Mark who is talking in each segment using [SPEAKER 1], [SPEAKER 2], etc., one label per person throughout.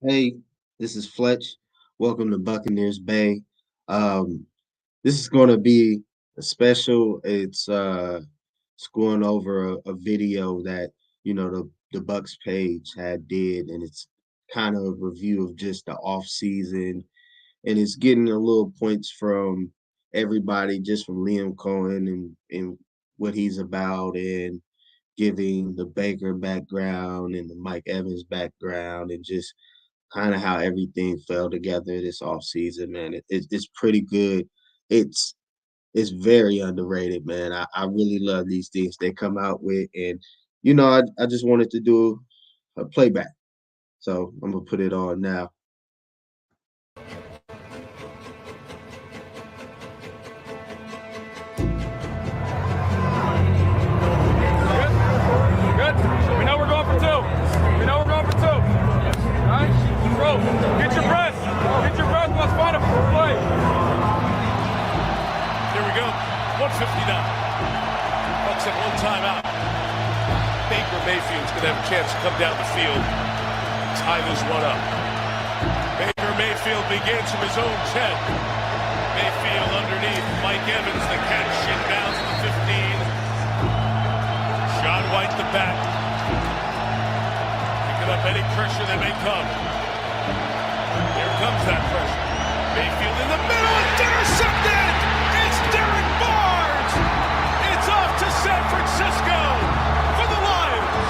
[SPEAKER 1] Hey, this is Fletch. Welcome to Buccaneers Bay. This is going to be a special. It's going over a video that the Bucks page had did, and it's kind of a review of just the off season, and it's getting a little points from everybody, just from Liam Cohen and what he's about, and giving the Baker background and the Mike Evans background, and just kind of how everything fell together this offseason, man. It's pretty good. It's it's very underrated, man. I really love these things they come out with. And I just wanted to do a playback. So I'm gonna put it on now.
[SPEAKER 2] Good. We know we're going for two. We know we're going for two. All right? Bro, get your breath. Get your breath. Let's find a play.
[SPEAKER 3] Here we go. 159. Bucks have one timeout. Baker Mayfield's going to have a chance to come down the field, tie this one up. Baker Mayfield begins from his own 10. Mayfield underneath. Mike Evans, the catch, inbounds to the 15. John White, the back. Picking up any pressure that may come. Here comes that pressure. Mayfield in the middle, intercepted! It's Derek Barnes! It's off to San Francisco for the Lions!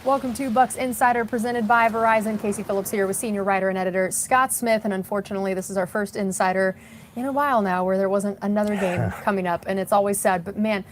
[SPEAKER 4] Welcome to Bucks Insider, presented by Verizon. Casey Phillips here with senior writer and editor Scott Smith. And unfortunately, this is our first Insider in a while now where there wasn't another game coming up. And it's always sad. But man,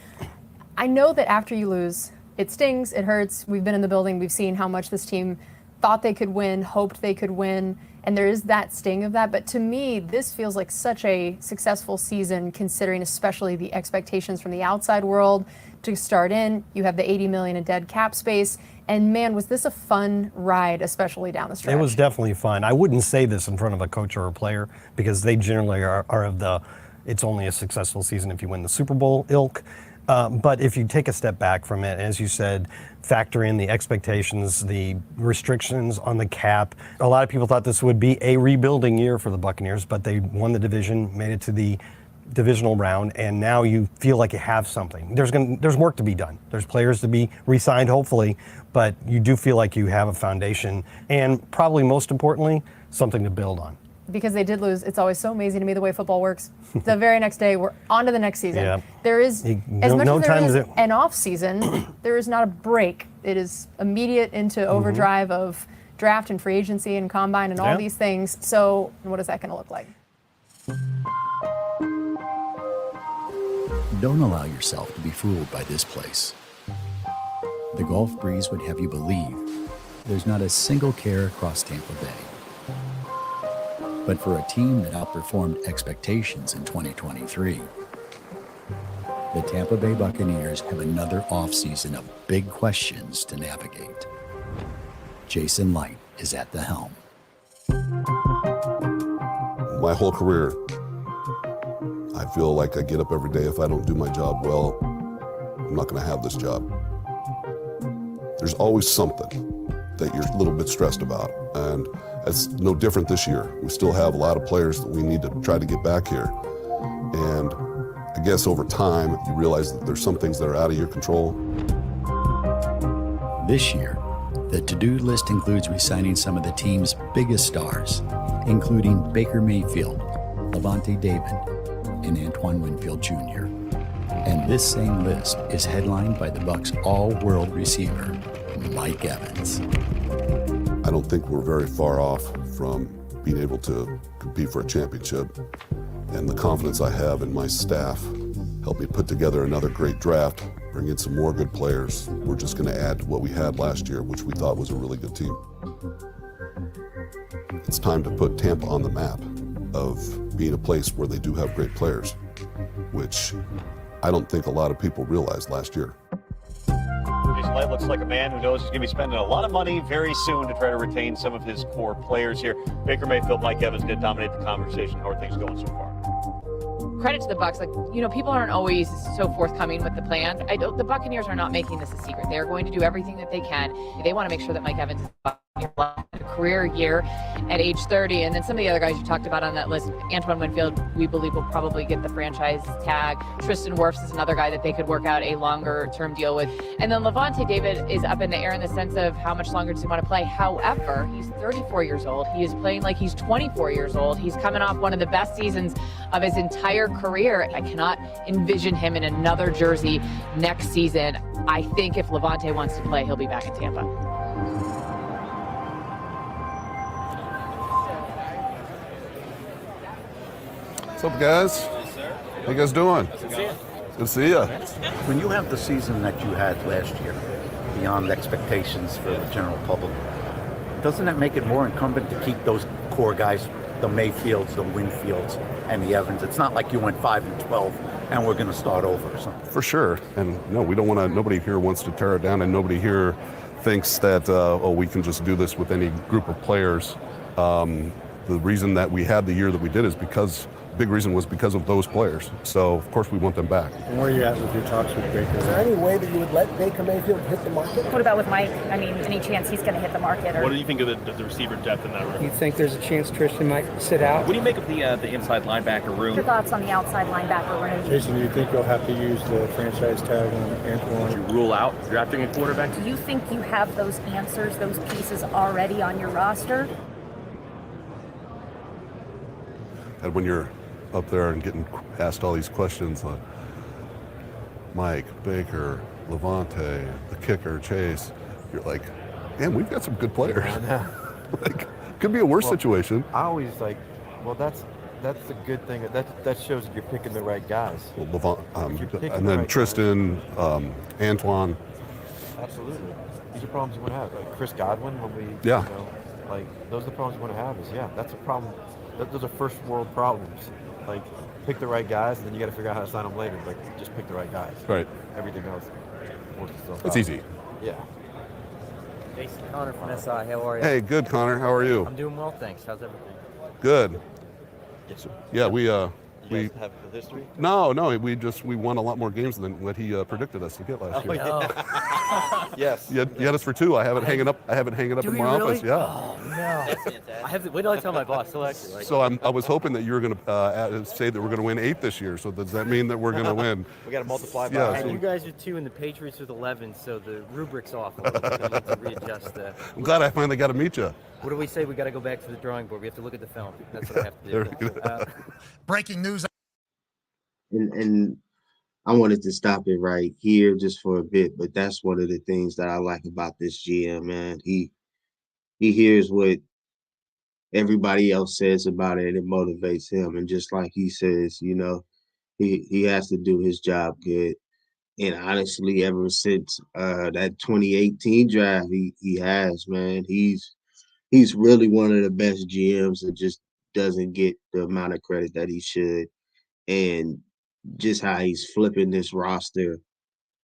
[SPEAKER 4] I know that after you lose, it stings, it hurts. We've been in the building. We've seen how much this team thought they could win, hoped they could win. And there is that sting of that. But to me, this feels like such a successful season, considering especially the expectations from the outside world to start in. You have the $80 million in dead cap space. And man, was this a fun ride, especially down the stretch.
[SPEAKER 5] It was definitely fun. I wouldn't say this in front of a coach or a player because they generally are of the, it's only a successful season if you win the Super Bowl ilk. But if you take a step back from it, as you said, factor in the expectations, the restrictions on the cap. A lot of people thought this would be a rebuilding year for the Buccaneers, but they won the division, made it to the divisional round, and now you feel like you have something. There's work to be done. There's players to be re-signed, hopefully, but you do feel like you have a foundation, and probably most importantly, something to build on.
[SPEAKER 4] Because they did lose, it's always so amazing to me the way football works. The very next day, we're on to the next season.
[SPEAKER 5] Yeah.
[SPEAKER 4] There is, as much
[SPEAKER 5] no
[SPEAKER 4] as there
[SPEAKER 5] time
[SPEAKER 4] is
[SPEAKER 5] to-
[SPEAKER 4] an off season, there is not a break. It is immediate into overdrive of draft and free agency and combine and all
[SPEAKER 5] Yeah.
[SPEAKER 4] these things. So what is that going to look like?
[SPEAKER 6] Don't allow yourself to be fooled by this place. The Gulf breeze would have you believe there's not a single care across Tampa Bay. But for a team that outperformed expectations in 2023, the Tampa Bay Buccaneers have another offseason of big questions to navigate. Jason Light is at the helm.
[SPEAKER 7] My whole career, I feel like I get up every day. If I don't do my job well, I'm not going to have this job. There's always something that you're a little bit stressed about, and it's no different this year. We still have a lot of players that we need to try to get back here, and I guess over time you realize that there's some things that are out of your control.
[SPEAKER 6] This year, the to-do list includes re-signing some of the team's biggest stars, including Baker Mayfield, Levante David, and Antoine Winfield Jr. And this same list is headlined by the Bucs' all-world receiver, Mike Evans.
[SPEAKER 7] I don't think we're very far off from being able to compete for a championship, and the confidence I have in my staff helped me put together another great draft, bring in some more good players. We're just going to add to what we had last year, which we thought was a really good team. It's time to put Tampa on the map of being a place where they do have great players, which I don't think a lot of people realized last year.
[SPEAKER 8] Jason Light looks like a man who knows he's going to be spending a lot of money very soon to try to retain some of his core players here. Baker Mayfield, Mike Evans going to dominate the conversation. How are things going so far?
[SPEAKER 9] Credit to the Bucs. Like, you know, people aren't always so forthcoming with the plan. The Buccaneers are not making this a secret. They're going to do everything that they can. They want to make sure that Mike Evans is a career year at age 30. And then some of the other guys you talked about on that list, Antoine Winfield, we believe will probably get the franchise tag. Tristan Wirfs is another guy that they could work out a longer term deal with. And then Levante David is up in the air in the sense of how much longer does he want to play. However, he's 34 years old. He is playing like he's 24 years old. He's coming off one of the best seasons of his entire career. I cannot envision him in another jersey next season. I think if Levante wants to play, he'll be back in Tampa.
[SPEAKER 7] What's up, guys? How you guys doing? Good to see you.
[SPEAKER 10] When you have the season that you had last year, beyond expectations for the general public, doesn't that make it more incumbent to keep those core guys, the Mayfields, the Winfields, and the Evans? It's not like you went 5-12 and we're going to start over or something.
[SPEAKER 7] For sure. And no, we don't want to, nobody here wants to tear it down, and nobody here thinks that, we can just do this with any group of players. The reason that we had the year that we did is big reason was because of those players. So, of course, we want them back.
[SPEAKER 11] And where are you at with your talks with Baker? Is there any way that you would let Baker Mayfield hit the market?
[SPEAKER 12] What about with Mike? I mean, any chance he's going to hit the market? Or...
[SPEAKER 13] What do you think of the receiver depth in that room?
[SPEAKER 11] You think there's a chance Tristan might sit out?
[SPEAKER 13] What do you make of the inside linebacker room?
[SPEAKER 12] Your thoughts on the outside linebacker room?
[SPEAKER 11] Jason, do you think you'll have to use the franchise tag on Antoine?
[SPEAKER 13] Would you rule out drafting a quarterback?
[SPEAKER 12] Do you think you have those answers, those pieces already on your roster?
[SPEAKER 7] And when you're up there and getting asked all these questions like Mike, Baker, Levante, the kicker, Chase, you're like, man, we've got some good players.
[SPEAKER 14] I know.
[SPEAKER 7] Like, could be a worse situation.
[SPEAKER 14] I always that's the good thing. That shows that you're picking the right guys.
[SPEAKER 7] Well, and then Tristan, Antoine.
[SPEAKER 14] Absolutely. These are problems you want to have. Like Chris Godwin, those are the problems you want to have. That's a problem. Those are first world problems. Like, pick the right guys, and then you got to figure out how to sign them later. Like, just pick the right guys.
[SPEAKER 7] Right.
[SPEAKER 14] Everything else works itself out.
[SPEAKER 7] It's easy.
[SPEAKER 14] Yeah.
[SPEAKER 15] Jason, Connor from SI, how are you?
[SPEAKER 7] Hey, good, Connor. How are you?
[SPEAKER 15] I'm doing well, thanks. How's everything?
[SPEAKER 7] Good. Yeah, we
[SPEAKER 8] have the history?
[SPEAKER 7] No, we won a lot more games than what he predicted us to get last year.
[SPEAKER 15] Yeah.
[SPEAKER 14] Yes.
[SPEAKER 7] You had us for 2. I have it hanging up in my office. Yeah.
[SPEAKER 15] Oh no. I have to wait till I tell my boss. So actually,
[SPEAKER 7] So I was hoping that you were going to say that we're going to win 8 this year. So does that mean that we're going to win?
[SPEAKER 14] We got to multiply by.
[SPEAKER 7] Yeah.
[SPEAKER 15] And you guys are 2 and the Patriots with 11, so the rubric's off a little bit. We need to readjust that.
[SPEAKER 7] I'm glad I finally got to meet you.
[SPEAKER 15] What do we say? We got to go back to the drawing board. We have to look at the film. That's what I have to do.
[SPEAKER 16] Breaking news.
[SPEAKER 1] And I wanted to stop it right here just for a bit, but that's one of the things that I like about this GM, man. He hears what everybody else says about it, and it motivates him. And just like he says, he has to do his job good. And honestly, ever since that 2018 draft, he has, man. He's really one of the best GMs and just doesn't get the amount of credit that he should. And just how he's flipping this roster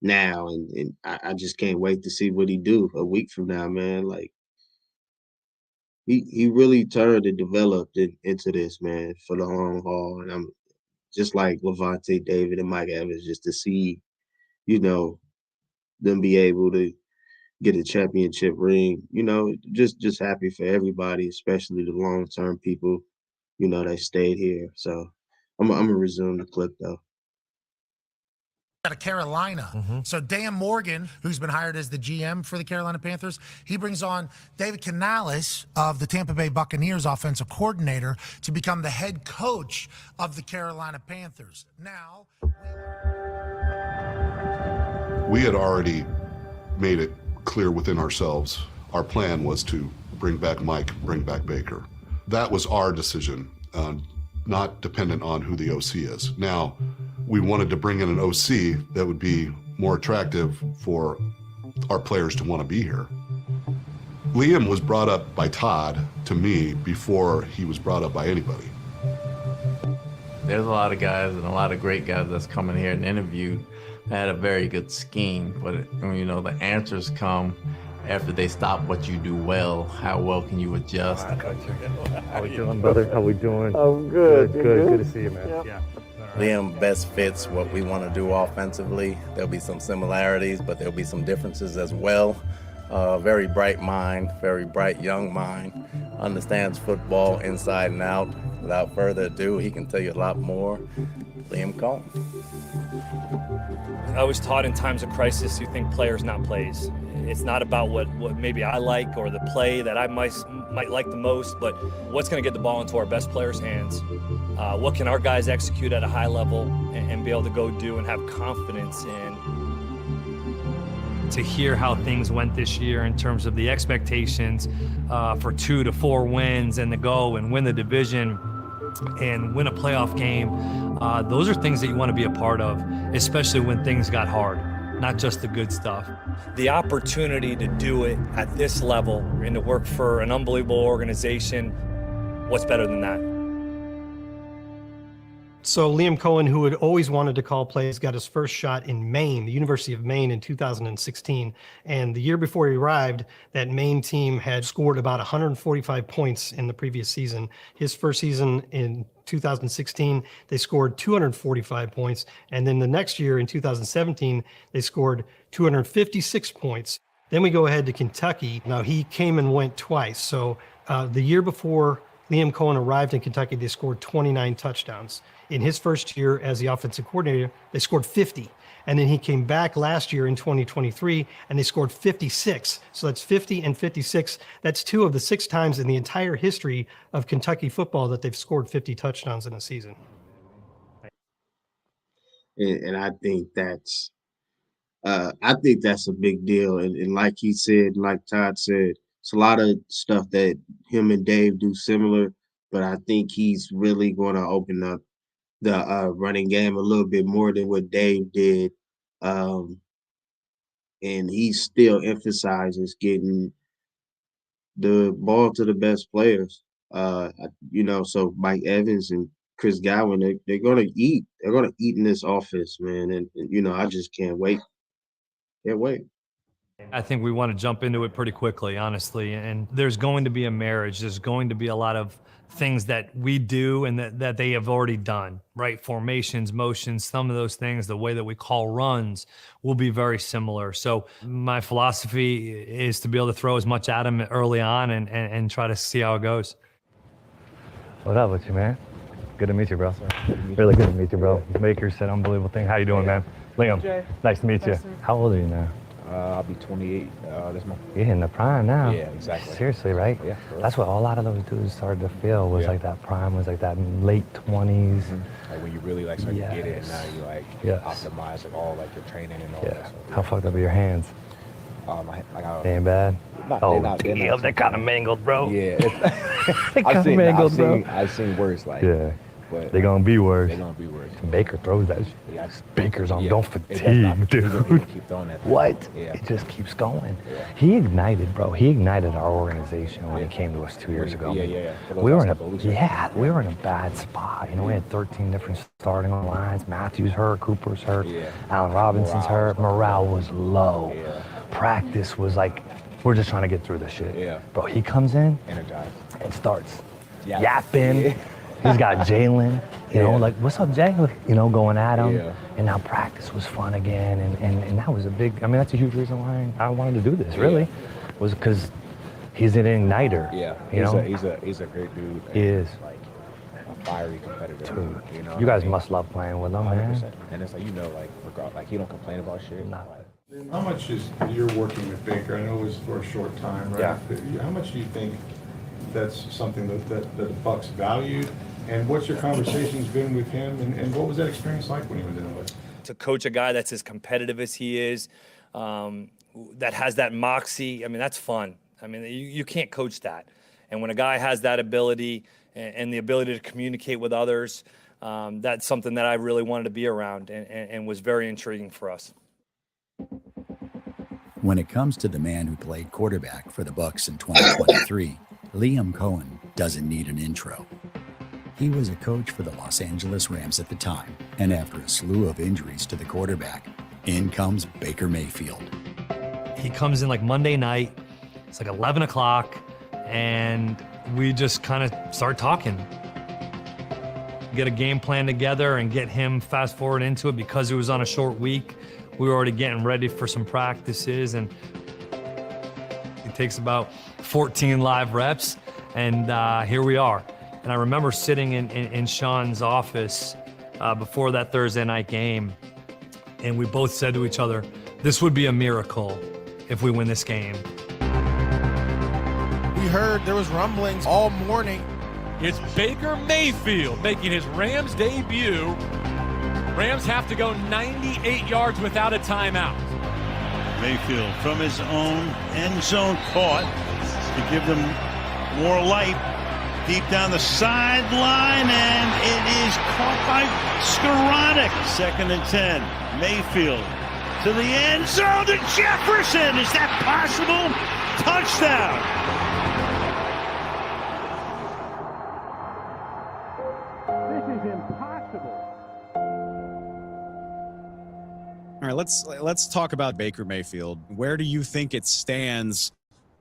[SPEAKER 1] now, and I just can't wait to see what he do a week from now, man. Like, he really turned and developed into this, man, for the long haul. And I'm just like Levante David and Mike Evans, just to see, them be able to get a championship ring, just happy for everybody, especially the long-term people, that stayed here. So I'm going to resume the clip, though.
[SPEAKER 16] Out of Carolina. So Dan Morgan, who's been hired as the GM for the Carolina Panthers, he brings on David Canales of the Tampa Bay Buccaneers, offensive coordinator, to become the head coach of the Carolina Panthers. Now,
[SPEAKER 7] We had already made it clear within ourselves. Our plan was to bring back Mike, bring back Baker. That was our decision, not dependent on who the OC is. Now, we wanted to bring in an OC that would be more attractive for our players to want to be here. Liam was brought up by Todd to me before he was brought up by anybody.
[SPEAKER 17] There's a lot of guys and a lot of great guys that's coming here and interviewed that had a very good scheme, but the answers come after they stop what you do well. How well can you adjust?
[SPEAKER 18] How we doing, brother? How we doing?
[SPEAKER 19] I'm good.
[SPEAKER 18] Good to see you, man.
[SPEAKER 19] Yep.
[SPEAKER 18] Yeah.
[SPEAKER 20] Liam best fits what we want to do offensively. There'll be some similarities, but there'll be some differences as well. Very bright mind, very bright young mind, understands football inside and out. Without further ado, he can tell you a lot more. Liam Cohen.
[SPEAKER 13] I was taught in times of crisis, you think players, not plays. It's not about what maybe I like or the play that I might like the most, but what's going to get the ball into our best players' hands. What can our guys execute at a high level and be able to go do and have confidence in.
[SPEAKER 21] To hear how things went this year in terms of the expectations for 2 to 4 wins and to go and win the division and win a playoff game, those are things that you want to be a part of, especially when things got hard, not just the good stuff.
[SPEAKER 13] The opportunity to do it at this level and to work for an unbelievable organization, what's better than that?
[SPEAKER 5] So Liam Cohen, who had always wanted to call plays, got his first shot in Maine, the University of Maine in 2016. And the year before he arrived, that Maine team had scored about 145 points in the previous season. His first season in 2016, they scored 245 points. And then the next year in 2017, they scored 256 points. Then we go ahead to Kentucky. Now he came and went twice. So the year before Liam Cohen arrived in Kentucky, they scored 29 touchdowns. In his first year as the offensive coordinator, they scored 50. And then he came back last year in 2023 and they scored 56. So that's 50 and 56. That's 2 of the 6 times in the entire history of Kentucky football that they've scored 50 touchdowns in a season.
[SPEAKER 1] And I think that's a big deal. And like he said, like Todd said, it's a lot of stuff that him and Dave do similar, but I think he's really going to open up the running game a little bit more than what Dave did. And he still emphasizes getting the ball to the best players. So Mike Evans and Chris Godwin, they're going to eat. They're going to eat in this offense, man. And I just can't wait. Can't wait.
[SPEAKER 21] I think we want to jump into it pretty quickly, honestly. And there's going to be a marriage. There's going to be a lot of things that we do and that they have already done, right? Formations, motions, some of those things, the way that we call runs will be very similar. So my philosophy is to be able to throw as much at them early on and try to see how it goes.
[SPEAKER 18] What up with you, man? Good to meet you, bro. Really good to meet you, bro. Baker said unbelievable thing. How you doing, man? Liam, nice to meet you. How old are you now?
[SPEAKER 22] I'll be 28 this month.
[SPEAKER 18] You're in the prime now.
[SPEAKER 22] Yeah, exactly.
[SPEAKER 18] Seriously, right?
[SPEAKER 22] Yeah.
[SPEAKER 18] That's what a lot of those dudes started to feel was like that prime, was like that late 20s.
[SPEAKER 22] Like when you really like start to get it, and now you like optimize like all like your training and all that. So,
[SPEAKER 18] How fucked up are your hands? They ain't bad. They're kind of mangled, bro.
[SPEAKER 22] Yeah, I've seen worse. Like, but
[SPEAKER 18] they're gonna be worse.
[SPEAKER 22] They're gonna be worse.
[SPEAKER 18] Baker throws that shit.
[SPEAKER 22] Yeah,
[SPEAKER 18] Baker's on don't fatigue, dude.
[SPEAKER 22] Keep throwing that.
[SPEAKER 18] What?
[SPEAKER 22] Yeah.
[SPEAKER 18] It just keeps going. Yeah. He ignited, bro. He ignited our organization when he came to us 2 years ago. We were in a bad spot. You know, we had 13 different starting lines. Matthews hurt, Cooper's hurt, Allen Robinson's hurt. Morale was low.
[SPEAKER 22] Yeah.
[SPEAKER 18] Practice was like, we're just trying to get through this shit.
[SPEAKER 22] Yeah.
[SPEAKER 18] Bro, he comes in
[SPEAKER 22] energized
[SPEAKER 18] and starts yapping.
[SPEAKER 22] Yeah.
[SPEAKER 18] He's got Jalen, you know, like, what's up, Jay? You know, going at him.
[SPEAKER 22] Yeah.
[SPEAKER 18] And now practice was fun again. And that was that's a huge reson why I wanted to do this, really, was because he's an igniter.
[SPEAKER 22] Yeah, he's a great dude.
[SPEAKER 18] He is.
[SPEAKER 22] Like a fiery competitor.
[SPEAKER 18] Dude,
[SPEAKER 22] you know,
[SPEAKER 18] you guys must love playing with him, 100%. Man.
[SPEAKER 22] And it's like, like he don't complain about shit.
[SPEAKER 18] Nah.
[SPEAKER 23] How much is you're working with Baker? I know it was for a short time, right?
[SPEAKER 22] Yeah.
[SPEAKER 23] How much do you think that's something that the Bucs valued? And what's your conversations been with him? And what was that experience like when he was in LA?
[SPEAKER 13] To coach a guy that's as competitive as he is, that has that moxie, I mean, that's fun. I mean, you can't coach that. And when a guy has that ability and the ability to communicate with others, that's something that I really wanted to be around and was very intriguing for us.
[SPEAKER 6] When it comes to the man who played quarterback for the Bucs in 2023, Liam Cohen doesn't need an intro. He was a coach for the Los Angeles Rams at the time, and after a slew of injuries to the quarterback, in comes Baker Mayfield.
[SPEAKER 21] He comes in like Monday night, it's like 11 o'clock, and we just kind of start talking. Get a game plan together and get him fast forward into it. Because it was on a short week, we were already getting ready for some practices, and it takes about 14 live reps, and here we are. And I remember sitting in Sean's office before that Thursday night game, and we both said to each other, this would be a miracle if we win this game.
[SPEAKER 2] We heard there was rumblings all morning.
[SPEAKER 3] It's Baker Mayfield making his Rams debut. Rams have to go 98 yards without a timeout.
[SPEAKER 19] Mayfield from his own end zone caught to give them more light deep down the sideline, and it is caught by Skoranek. 2nd and 10. Mayfield to the end zone to Jefferson. Is that possible? Touchdown.
[SPEAKER 24] All right, let's talk about Baker Mayfield. Where do you think it stands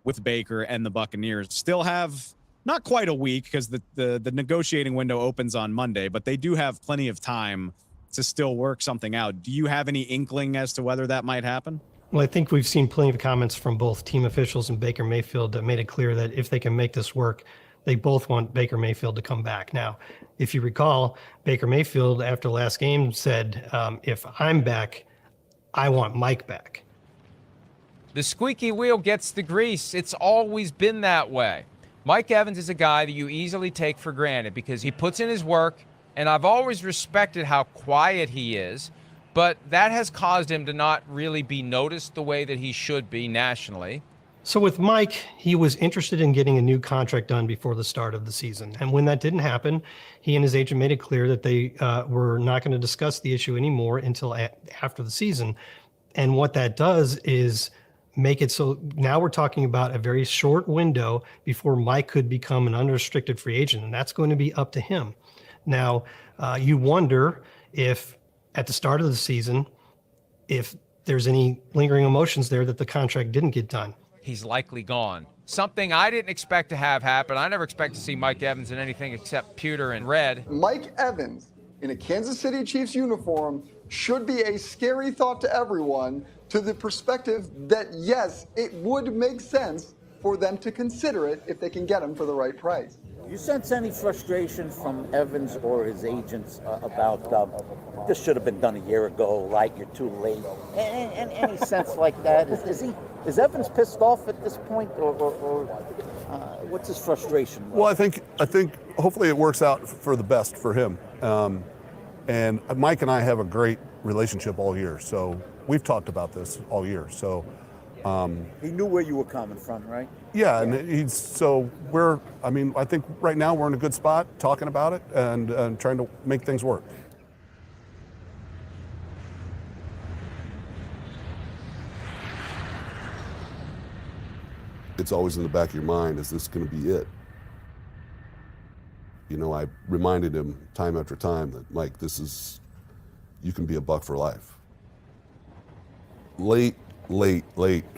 [SPEAKER 24] with Baker and the Buccaneers? Still have not quite a week because the negotiating window opens on Monday, but they do have plenty of time to still work something out. Do you have any inkling as to whether that might happen?
[SPEAKER 5] Well, I think we've seen plenty of comments from both team officials and Baker Mayfield that made it clear that if they can make this work, they both want Baker Mayfield to come back. Now, if you recall, Baker Mayfield after last game said, if I'm back, I want Mike back.
[SPEAKER 25] The squeaky wheel gets the grease. It's always been that way. Mike Evans is a guy that you easily take for granted because he puts in his work, and I've always respected how quiet he is, but that has caused him to not really be noticed the way that he should be nationally.
[SPEAKER 5] So with Mike, he was interested in getting a new contract done before the start of the season. And when that didn't happen, he and his agent made it clear that they were not going to discuss the issue anymore until after the season. And what that does is make it so now we're talking about a very short window before Mike could become an unrestricted free agent. And that's going to be up to him. Now, you wonder if at the start of the season, if there's any lingering emotions there that the contract didn't get done.
[SPEAKER 25] He's likely gone. Something I didn't expect to have happen. I never expect to see Mike Evans in anything except pewter and red.
[SPEAKER 26] Mike Evans in a Kansas City Chiefs uniform should be a scary thought to everyone, to the perspective that, yes, it would make sense for them to consider it if they can get him for the right price.
[SPEAKER 10] You sense any frustration from Evans or his agents about this should have been done a year ago, right? You're too late. Any sense like that? Is Evans pissed off at this point, or what's his frustration?
[SPEAKER 7] Well, I think hopefully it works out for the best for him. And Mike and I have a great relationship all year, so we've talked about this all year. So
[SPEAKER 10] he knew where you were coming from, right?
[SPEAKER 7] Yeah, and I think right now we're in a good spot talking about it and trying to make things work. It's always in the back of your mind, is this going to be it? You know, I reminded him time after time that, Mike, you can be a Buck for life. Late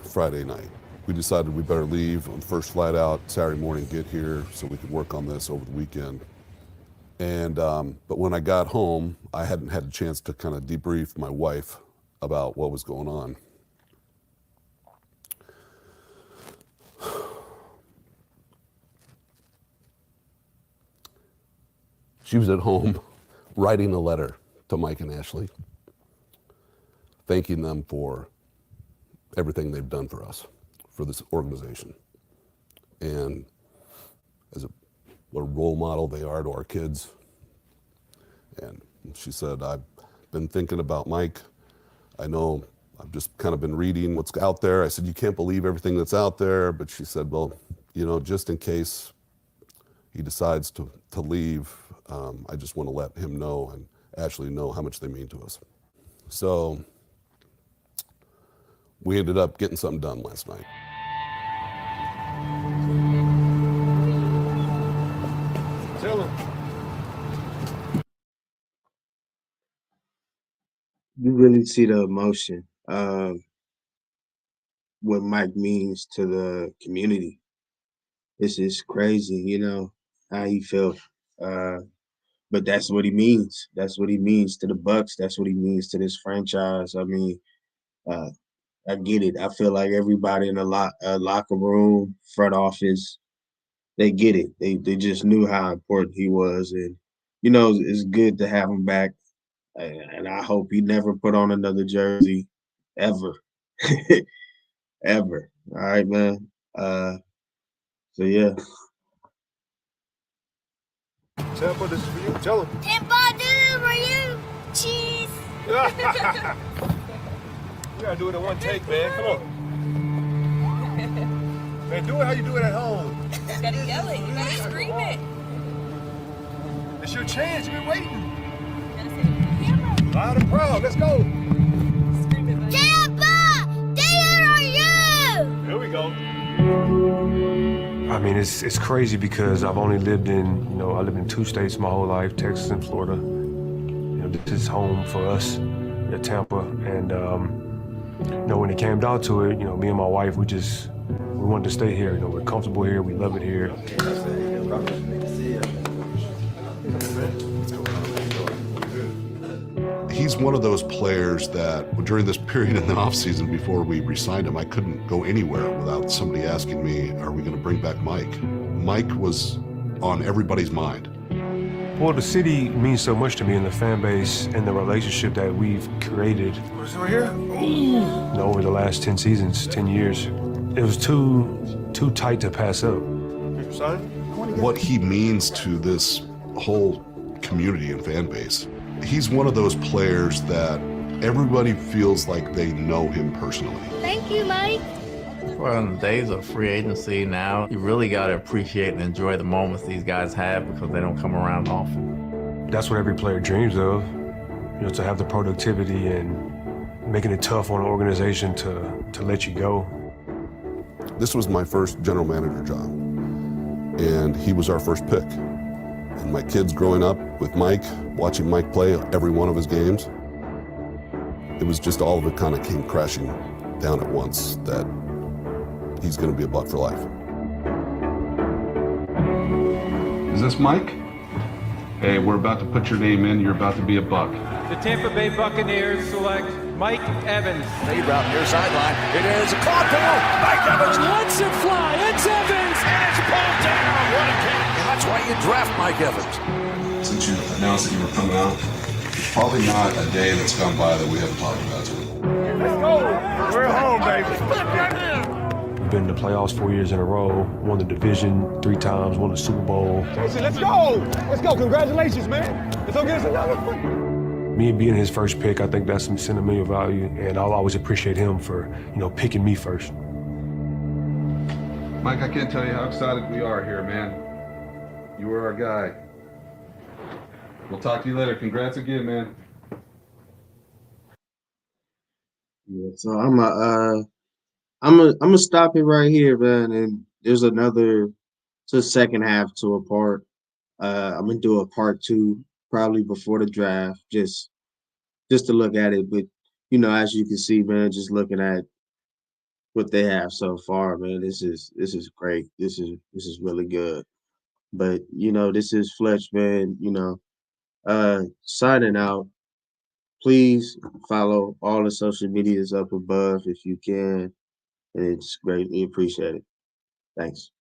[SPEAKER 7] Friday night, we decided we better leave on the first flight out Saturday morning, get here so we could work on this over the weekend. And but when I got home, I hadn't had a chance to kind of debrief my wife about what was going on. She was at home writing a letter to Mike and Ashley, thanking them for everything they've done for us, for this organization. And what a role model they are to our kids. And she said, I've been thinking about Mike. I know I've just kind of been reading what's out there. I said, you can't believe everything that's out there. But she said, well, just in case he decides to leave, I just want to let him know and Ashley know how much they mean to us. So we ended up getting something done last night.
[SPEAKER 23] Tell him.
[SPEAKER 1] you really see the emotion what Mike means to the community. It's just crazy, how he felt. Uh, but that's what he means. That's what he means to the Bucs. That's what he means to this franchise. I mean, uh, I get it. I feel like everybody in the locker room, front office, they get it. They just knew how important he was, and it's good to have him back. And I hope he never put on another jersey, ever, ever. All right, man. So yeah.
[SPEAKER 23] Tampa, this is for you. Tell him.
[SPEAKER 4] Tampa, this is for you. Cheese.
[SPEAKER 23] You gotta do it in one take, man. Come on. Man, do it how you do it at home.
[SPEAKER 4] You gotta yell it. You gotta scream it.
[SPEAKER 23] It's your chance. You've been waiting. Loud and proud. Let's go.
[SPEAKER 4] Tampa, this are you.
[SPEAKER 23] Here we go.
[SPEAKER 8] I mean, it's crazy because I've only lived in, I lived in 2 states my whole life, Texas and Florida. This is home for us at Tampa. And, when it came down to it, me and my wife, we wanted to stay here. We're comfortable here. We love it here.
[SPEAKER 7] He's one of those players that during this period in the offseason before we re-signed him, I couldn't go anywhere without somebody asking me, are we going to bring back Mike? Mike was on everybody's mind.
[SPEAKER 8] Well, the city means so much to me, and the fan base and the relationship that we've created over the last 10 seasons, 10 years. It was too tight to pass up.
[SPEAKER 7] What he means to this whole community and fan base. He's one of those players that everybody feels like they know him personally.
[SPEAKER 4] Thank you, Mike.
[SPEAKER 17] Well, in the days of free agency now, you really got to appreciate and enjoy the moments these guys have because they don't come around often.
[SPEAKER 8] That's what every player dreams of, to have the productivity and making it tough on an organization to let you go.
[SPEAKER 7] This was my first general manager job, and he was our first pick. And my kids growing up with Mike, watching Mike play every one of his games, it was just all of it kind of came crashing down at once that he's going to be a Buck for life.
[SPEAKER 23] Is this Mike? Hey, we're about to put your name in. You're about to be a Buck.
[SPEAKER 25] The Tampa Bay Buccaneers select Mike Evans.
[SPEAKER 9] Fade route near sideline. It is a caught ball. Mike Evans lets it fly. It's Evans. And it's pulled down. What a catch. And that's why you draft Mike Evans.
[SPEAKER 7] Since you announced that you were coming out, there's probably not a day that's gone by that we haven't talked about you.
[SPEAKER 23] Let's go. We're home, baby.
[SPEAKER 8] We've been in the playoffs 4 years in a row, won the division 3 times, won the Super Bowl.
[SPEAKER 23] Jason, let's go. Let's go. Congratulations, man. Let's go get us another one.
[SPEAKER 8] Me being his first pick, I think that's some sentimental value, and I'll always appreciate him for, picking me first.
[SPEAKER 23] Mike, I can't tell you how excited we are here, man. You were our guy. We'll talk to you later. Congrats again, man.
[SPEAKER 1] Yeah, so I'm gonna stop it right here, man. And there's it's a second half to a part. I'm gonna do a part 2 probably before the draft, just to look at it. But as you can see, man, just looking at what they have so far, man, this is great. This is really good. But this is Fletch, man. Signing out. Please follow all the social medias up above if you can, and it's greatly appreciated. Thanks.